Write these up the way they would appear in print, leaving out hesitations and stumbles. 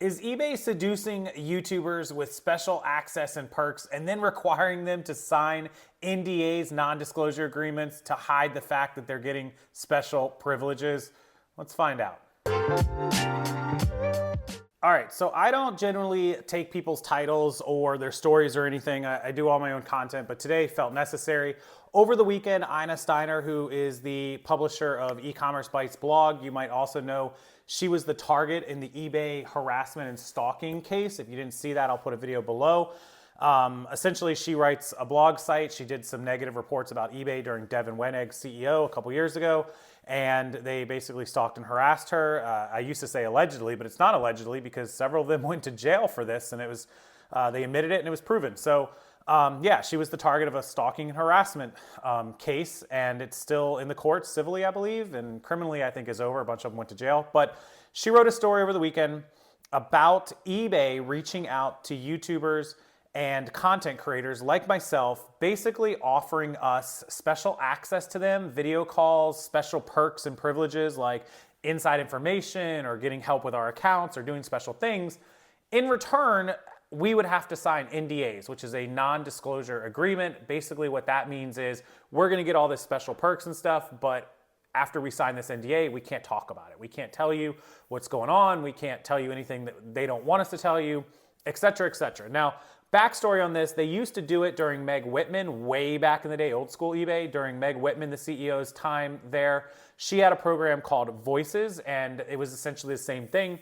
Is eBay seducing YouTubers with special access and perks and then requiring them to sign NDAs, non-disclosure agreements, to hide the fact that they're getting special privileges? Let's find out. All right, so I don't generally take people's titles or their stories or anything. I do all my own content, but today felt necessary. Over the weekend, Ina Steiner, who is the publisher of E-Commerce Bytes blog, you might also know she was the target in the eBay harassment and stalking case. If you didn't see that, I'll put a video below. Essentially, she writes a blog site. She did some negative reports about eBay during Devin Wenig's CEO a couple years ago, and they basically stalked and harassed her. I used to say allegedly, but it's not allegedly because several of them went to jail for this, and it was they admitted it and it was proven. So yeah, she was the target of a stalking and harassment case, and it's still in the courts civilly, I believe, and criminally I think is over. A bunch of them went to jail. But she wrote a story over the weekend about eBay reaching out to YouTubers and content creators like myself, basically offering us special access to them, video calls, special perks and privileges like inside information or getting help with our accounts or doing special things. In return, we would have to sign NDAs, which is a non-disclosure agreement. Basically what that means is we're gonna get all this special perks and stuff, but after we sign this NDA, we can't talk about it. We can't tell you what's going on. We can't tell you anything that they don't want us to tell you, et cetera, et cetera. Now, backstory on this, they used to do it during Meg Whitman, way back in the day, old school eBay. During Meg Whitman, the CEO's time there, she had a program called Voices, and it was essentially the same thing.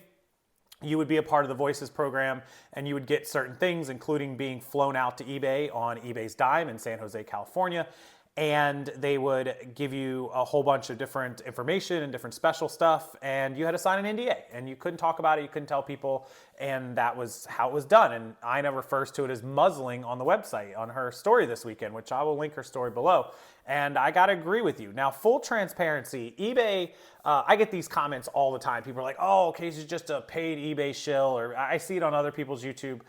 You would be a part of the Voices program, and you would get certain things, including being flown out to eBay on eBay's dime in San Jose, California. And they would give you a whole bunch of different information and different special stuff, and you had to sign an NDA, and you couldn't talk about it, you couldn't tell people, and that was how it was done. And Ina refers to it as muzzling on the website on her story this weekend, which I will link her story below. And I gotta agree with you. Now, full transparency, eBay, I get these comments all the time. People are like, oh, okay, she's just a paid eBay shill, or I see it on other people's YouTube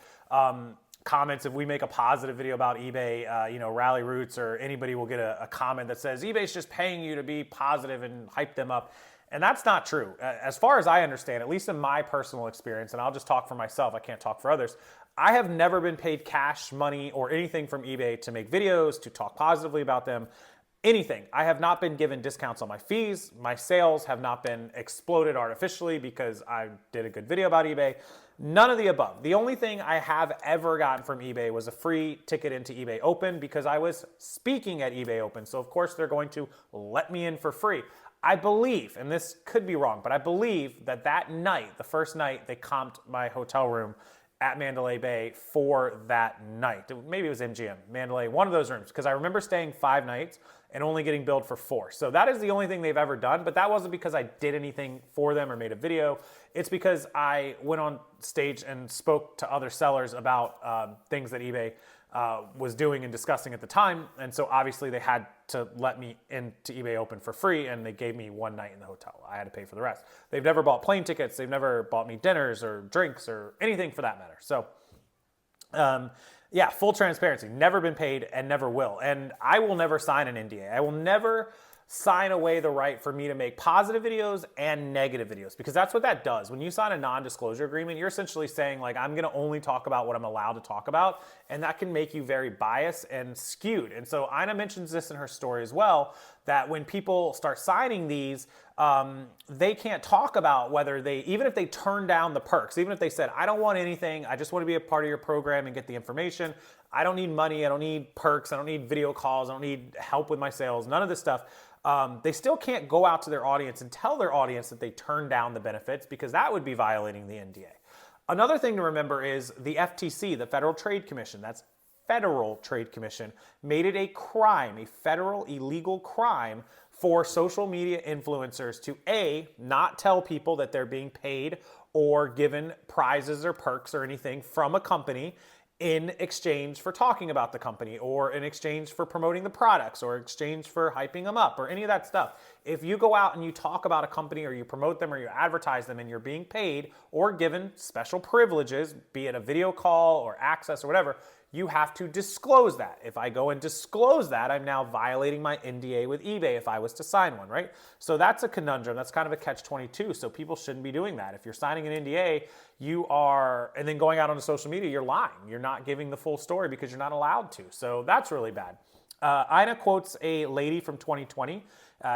comments. If we make a positive video about eBay, you know, Rally Roots or anybody will get a comment that says eBay's just paying you to be positive and hype them up. And that's not true. As far as I understand, at least in my personal experience, and I'll just talk for myself, I can't talk for others, I have never been paid cash money or anything from eBay to make videos, to talk positively about them, anything. I have not been given discounts on my fees. My sales have not been exploded artificially because I did a good video about eBay. None of the above. The only thing I have ever gotten from eBay was a free ticket into eBay Open because I was speaking at eBay Open. So of course they're going to let me in for free. I believe, and this could be wrong, but I believe that that night, the first night, they comped my hotel room at Mandalay Bay for that night. Maybe it was MGM, Mandalay, one of those rooms, because I remember staying 5 nights and only getting billed for 4. So that is the only thing they've ever done, but that wasn't because I did anything for them or made a video. It's because I went on stage and spoke to other sellers about things that eBay was doing and discussing at the time. And so obviously they had to let me into eBay Open for free, and they gave me 1 night in the hotel. I had to pay for the rest. They've never bought plane tickets. They've never bought me dinners or drinks or anything for that matter. So yeah, full transparency, never been paid and never will. And I will never sign an NDA. I will never sign away the right for me to make positive videos and negative videos, because that's what that does. When you sign a non-disclosure agreement, you're essentially saying, like, I'm gonna only talk about what I'm allowed to talk about, and that can make you very biased and skewed. And so Ina mentions this in her story as well, that when people start signing these, they can't talk about whether they, even if they turn down the perks, even if they said, I don't want anything, I just want to be a part of your program and get the information, I don't need money, I don't need perks, I don't need video calls, I don't need help with my sales, none of this stuff. They still can't go out to their audience and tell their audience that they turned down the benefits, because that would be violating the NDA. Another thing to remember is the FTC, the Federal Trade Commission, that's Federal Trade Commission, made it a crime, a federal illegal crime for social media influencers to A, not tell people that they're being paid or given prizes or perks or anything from a company in exchange for talking about the company, or in exchange for promoting the products, or exchange for hyping them up, or any of that stuff. If you go out and you talk about a company, or you promote them, or you advertise them, and you're being paid or given special privileges, be it a video call or access or whatever, you have to disclose that. If I go and disclose that, I'm now violating my NDA with eBay if I was to sign one, right? So that's a conundrum. That's kind of a catch-22. So people shouldn't be doing that. If you're signing an NDA, you are, and then going out onto social media, you're lying. You're not giving the full story because you're not allowed to. So that's really bad. Ina quotes a lady from 2020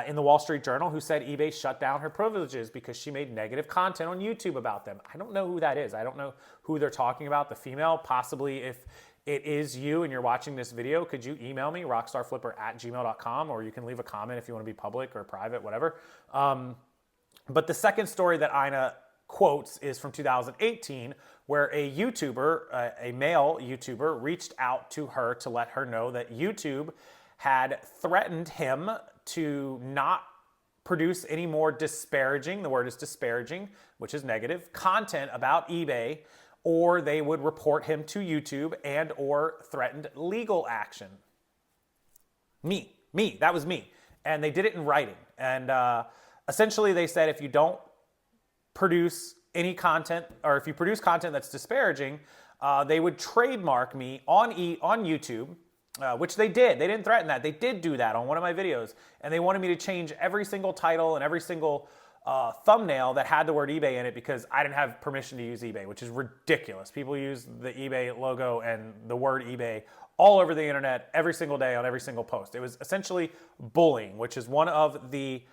in the Wall Street Journal who said eBay shut down her privileges because she made negative content on YouTube about them. I don't know who that is. I don't know who they're talking about, the female. Possibly if it is you and you're watching this video, could you email me, rockstarflipper@gmail.com, or you can leave a comment if you want to be public or private, whatever. But the second story that Ina quotes is from 2018, where a YouTuber, a male YouTuber, reached out to her to let her know that YouTube had threatened him to not produce any more disparaging, the word is disparaging, which is negative, content about eBay, or they would report him to YouTube and or threatened legal action. That was me. And they did it in writing. And essentially they said if you don't produce any content, or if you produce content that's disparaging, they would trademark me on YouTube, which they did. They didn't threaten that. They did do that on one of my videos. And they wanted me to change every single title and every single thumbnail that had the word eBay in it because I didn't have permission to use eBay, which is ridiculous. People use the eBay logo and the word eBay all over the internet every single day on every single post. It was essentially bullying, which is one of the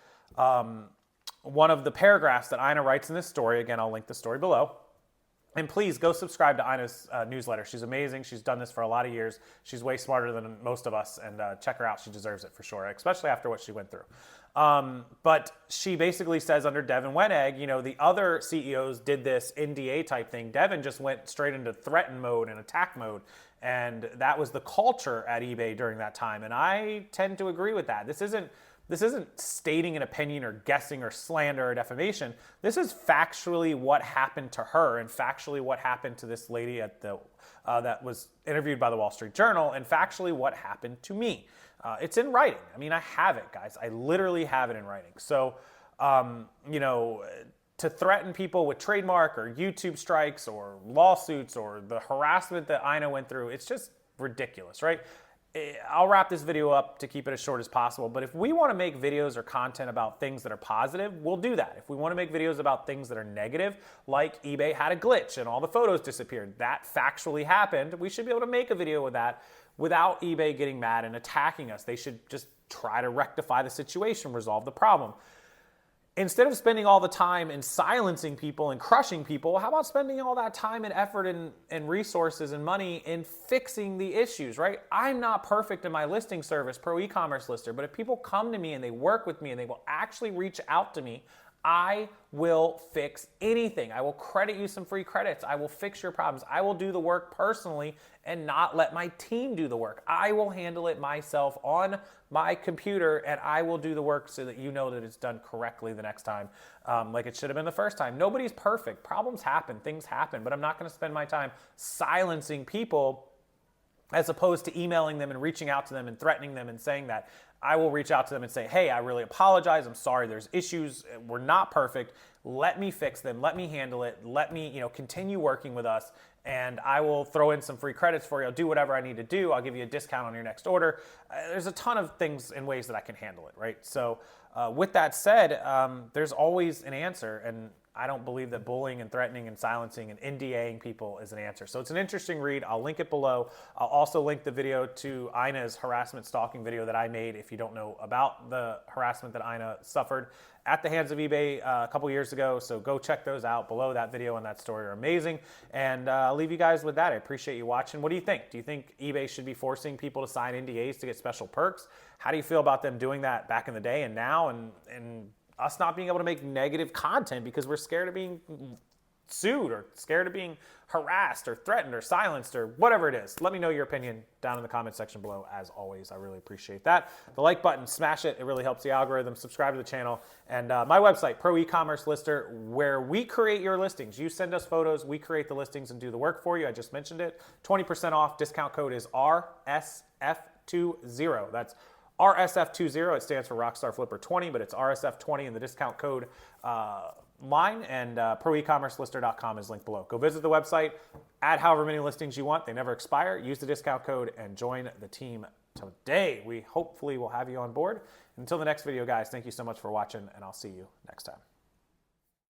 paragraphs that Ina writes in this story. Again, I'll link the story below. And please go subscribe to Ina's newsletter. She's amazing. She's done this for a lot of years. She's way smarter than most of us, and check her out. She deserves it for sure, especially after what she went through. But she basically says under Devin Wenegg, you know, the other CEOs did this NDA type thing. Devin just went straight into threaten mode and attack mode. And that was the culture at eBay during that time. And I tend to agree with that. This isn't stating an opinion or guessing or slander or defamation. This is factually what happened to her and factually what happened to this lady at the that was interviewed by the Wall Street Journal, and factually what happened to me. It's in writing. I mean, I have it, guys. I literally have it in writing. So, you know, to threaten people with trademark or YouTube strikes or lawsuits or the harassment that Ina went through, it's just ridiculous, right? I'll wrap this video up to keep it as short as possible, but if we want to make videos or content about things that are positive, we'll do that. If we want to make videos about things that are negative, like eBay had a glitch and all the photos disappeared, that factually happened, we should be able to make a video with that without eBay getting mad and attacking us. They should just try to rectify the situation, resolve the problem. Instead of spending all the time in silencing people and crushing people, how about spending all that time and effort and resources and money in fixing the issues, right? I'm not perfect in my listing service, ProEcommercelister, but if people come to me and they work with me and they will actually reach out to me, I will fix anything. I will credit you some free credits. I will fix your problems. I will do the work personally and not let my team do the work. I will handle it myself on my computer, and I will do the work so that you know that it's done correctly the next time, like it should have been the first time. Nobody's perfect. Problems happen. Things happen. But I'm not going to spend my time silencing people as opposed to emailing them and reaching out to them and threatening them and saying that. I will reach out to them and say, hey, I really apologize. I'm sorry. There's issues. We're not perfect. Let me fix them. Let me handle it. Let me, continue working with us. And I will throw in some free credits for you. I'll do whatever I need to do. I'll give you a discount on your next order. There's a ton of things and ways that I can handle it, right? So with that said, there's always an answer. And I don't believe that bullying and threatening and silencing and NDAing people is an answer. So it's an interesting read. I'll link it below. I'll also link the video to Ina's harassment stalking video that I made if you don't know about the harassment that Ina suffered at the hands of eBay a couple years ago. So go check those out below. That video and that story are amazing. And I'll leave you guys with that. I appreciate you watching. What do you think? Do you think eBay should be forcing people to sign NDAs to get special perks? How do you feel about them doing that back in the day and now, and us not being able to make negative content because we're scared of being sued or scared of being harassed or threatened or silenced or whatever it is? Let me know your opinion down in the comment section below. As always, I really appreciate that. The like button, smash it. It really helps the algorithm. Subscribe to the channel. And my website, ProEcommercelister, where we create your listings. You send us photos, we create the listings and do the work for you. I just mentioned it. 20% off. Discount code is RSF20. That's RSF20, it stands for Rockstarflipper 20, but it's RSF20 in the discount code online, and ProEcommercelister.com is linked below. Go visit the website, add however many listings you want. They never expire. Use the discount code and join the team today. We hopefully will have you on board. Until the next video, guys, thank you so much for watching, and I'll see you next time.